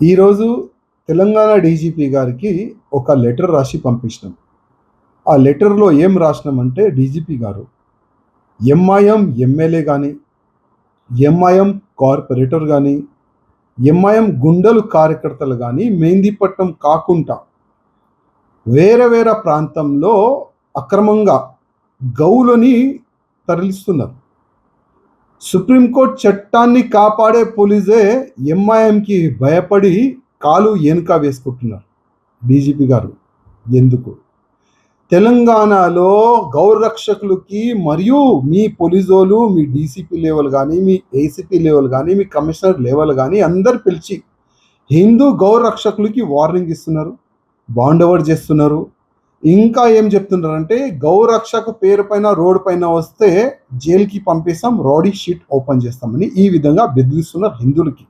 ఈరోజు తెలంగాణ డీజీపీ గారికి ఒక లెటర్ రాసి పంపించినాం. ఆ లెటర్‌లో ఏం రాసినామంటే డీజీపీ గారు, ఎంఐఎం ఎమ్మెల్యే గాని, ఎంఐఎం కార్పొరేటర్ గాని, ఎంఐఎం గుండెలు కార్యకర్తలు గాని మెహిందీపట్నం కాకుండా వేరే వేరే ప్రాంతంలో అక్రమంగా గౌలని తరలిస్తున్నారు. సుప్రీంకోర్టు చట్టాన్ని కాపాడే పోలీసే ఎంఐఎంకి భయపడి కాలు వెనుక వేసుకుంటున్నారు. డీజీపీ గారు ఎందుకు? తెలంగాణలో గౌరక్షకులకి మరియు మీ పోలీసోలు, మీ డీసీపీ లెవెల్ కానీ, మీ ఏసీపీ లెవెల్ కానీ, మీ కమిషనర్ లెవెల్ కానీ అందరు పిలిచి హిందూ గౌరక్షకులకి వార్నింగ్ ఇస్తున్నారు, బాండ్ ఓవర్ చేస్తున్నారు. ఇంకా ఏం చెప్తున్నారంటే గౌరక్షకు పేరు పైన రోడ్డు పైన వస్తే జైలుకి పంపిస్తాం, రౌడీ షీట్ ఓపెన్ చేస్తామని ఈ విధంగా బెదిరిస్తున్నారు హిందువులకి.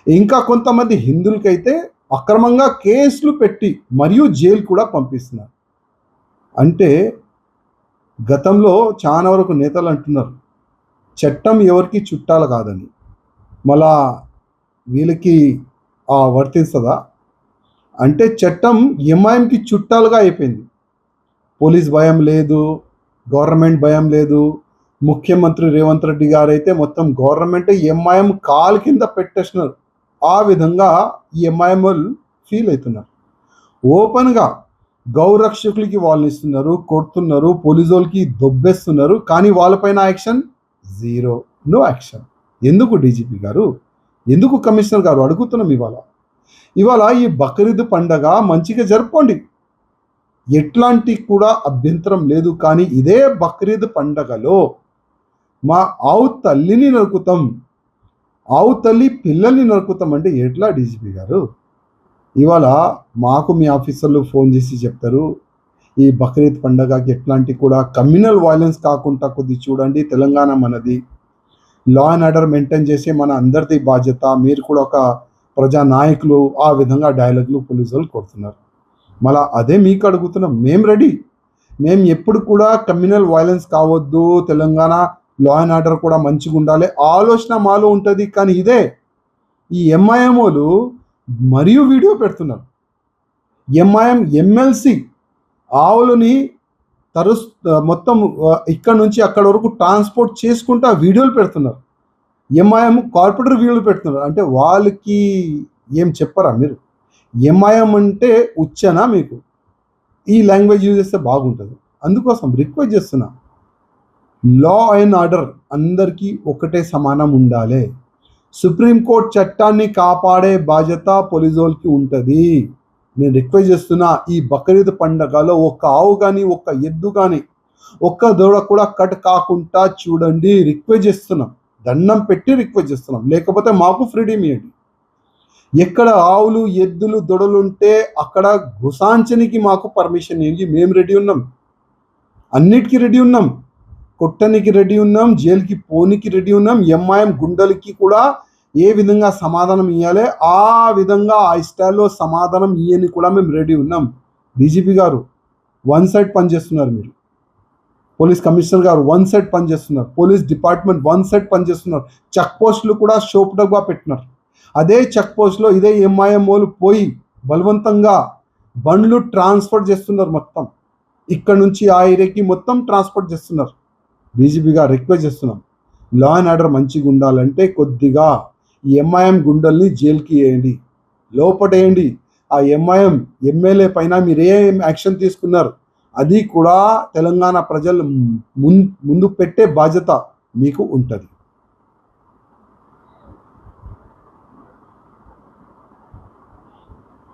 ఇంకా కొంతమంది హిందువులకైతే అక్రమంగా కేసులు పెట్టి మరియు జైలు కూడా పంపిస్తున్నారు. అంటే గతంలో చాలా వరకు నేతలు అంటున్నారు చట్టం ఎవరికి చుట్టాలు కాదని. మళ్ళా వీళ్ళకి వర్తిస్తుందా అంటే చట్టం ఎంఐఎంకి చుట్టాలుగా అయిపోయింది. పోలీస్ భయం లేదు, గవర్నమెంట్ భయం లేదు. ముఖ్యమంత్రి రేవంత్ రెడ్డి గారు అయితే మొత్తం గవర్నమెంట్ ఎంఐఎం కాలు కింద పెట్టేసినారు. ఆ విధంగా ఈ ఎంఐఎం వాళ్ళు ఫీల్ అవుతున్నారు. ఓపెన్గా గౌరక్షకులకి వాళ్ళు ఇస్తున్నారు, కొడుతున్నారు, పోలీసు వాళ్ళకి దొబ్బేస్తున్నారు. కానీ వాళ్ళపైన యాక్షన్ జీరో, నో యాక్షన్. ఎందుకు డీజీపీ గారు, ఎందుకు కమిషనర్ గారు అడుగుతున్నాం. ఇవాళ ఈ బక్రీద్ పండగ మంచిగా జరుపుకోండి, ఎట్లాంటి కూడా అభ్యంతరం లేదు. కానీ ఇదే బక్రీద్ పండగలో మా ఆవు తల్లిని నరుకుతాం, ఆవు తల్లి పిల్లల్ని నరుకుతాం అంటే ఎట్లా డీజీపీ గారు? ఇవాళ మాకు మీ ఆఫీసర్లు ఫోన్ చేసి చెప్తారు ఈ బక్రీద్ పండగకి ఎట్లాంటి కూడా కమ్యూనల్ వైలెన్స్ కాకుండా కొద్ది చూడండి. తెలంగాణ మనది, లా అండ్ ఆర్డర్ మెయింటైన్ చేసే మన అందరిది బాధ్యత. మీరు కూడా ఒక ప్రజా నాయకులు, ఆ విధంగా డైలాగులు పోలీసు వాళ్ళు కొడుతున్నారు. మళ్ళీ అదే మీకు అడుగుతున్నాం, మేము రెడీ. మేము ఎప్పుడు కూడా కమ్యూనల్ వైలెన్స్ కావద్దు, తెలంగాణ లా అండ్ ఆర్డర్ కూడా మంచిగా ఉండాలి ఆలోచన మాలో ఉంటుంది. కానీ ఇదే ఈ ఎంఐఎంఓలు మరియు వీడియో పెడుతున్నారు. ఎంఐఎం ఎమ్మెల్సీ ఆవులని మొత్తం ఇక్కడ నుంచి అక్కడ వరకు ట్రాన్స్పోర్ట్ చేసుకుంటూ వీడియోలు పెడుతున్నారు. ఎంఐఎం కార్పొరేటర్ వీడియోలు పెడుతున్నారు. అంటే వాళ్ళకి ఏం చెప్పరా మీరు? ఎంఐఎం అంటే ఉచ్చనా మీకు? ఈ లాంగ్వేజ్ యూజ్ చేస్తే బాగుంటుంది. అందుకోసం రిక్వెస్ట్ చేస్తున్నా, లా అండ్ ఆర్డర్ అందరికీ ఒకటే సమానం ఉండాలి. సుప్రీంకోర్టు చట్టాన్ని కాపాడే బాధ్యత పోలీసు వాళ్ళకి ఉంటుంది. నేను రిక్వెస్ట్ చేస్తున్నా, ఈ బక్రీద్ పండగలో ఒక్క ఆవు కానీ, ఒక్క ఎద్దు కానీ, ఒక్క దూడ కూడా కట్ కాకుండా చూడండి. రిక్వెస్ట్ చేస్తున్నాం, దండం పెట్టి రిక్వెస్ట్ చేస్తున్నాం. లేకపోతే మాకు ఫ్రీడమ్ ఇవ్వండి. ఎక్కడ ఆవులు, ఎద్దులు, దొడలు ఉంటే అక్కడ గుసాంచనికి మాకు పర్మిషన్ ఇవ్వండి. మేము రెడీ ఉన్నాం, అన్నిటికీ రెడీ ఉన్నాం, కొట్టనికి రెడీ ఉన్నాం, జైలుకి పోనీకి రెడీ ఉన్నాం. ఎంఐఎం గుండెలకి కూడా ఏ విధంగా సమాధానం ఇవ్వాలి ఆ విధంగా ఆ స్టైల్లో సమాధానం ఇవ్వని కూడా మేము రెడీ ఉన్నాం. డీజీపీ గారు వన్ సైడ్ పనిచేస్తున్నారు, మీరు పోలీస్ కమిషనర్ గారు వన్ సైడ్ పనిచేస్తున్నారు, పోలీస్ డిపార్ట్మెంట్ వన్ సైడ్ పనిచేస్తున్నారు. చెక్ పోస్టులు కూడా షోప్డగా పెట్టినారు. అదే చెక్ పోస్ట్లో ఇదే ఎంఐఎం వాళ్ళు పోయి బలవంతంగా బండ్లు ట్రాన్స్పోర్ట్ చేస్తున్నారు. మొత్తం ఇక్కడ నుంచి ఆ ఏరియాకి మొత్తం ట్రాన్స్పోర్ట్ చేస్తున్నారు. డీజీపీ గారు రిక్వెస్ట్ చేస్తున్నాం, లా అండ్ ఆర్డర్ మంచిగా ఉండాలంటే కొద్దిగా ఈ ఎంఐఎం గుండెల్ని జైలుకి వేయండి, లోపటేయండి. ఆ ఎంఐఎం ఎమ్మెల్యే పైన మీరు ఏం యాక్షన్ తీసుకున్నారు అది కూడా తెలంగాణ ప్రజలు ముందు పెట్టే బాధ్యత మీకు ఉంటుంది.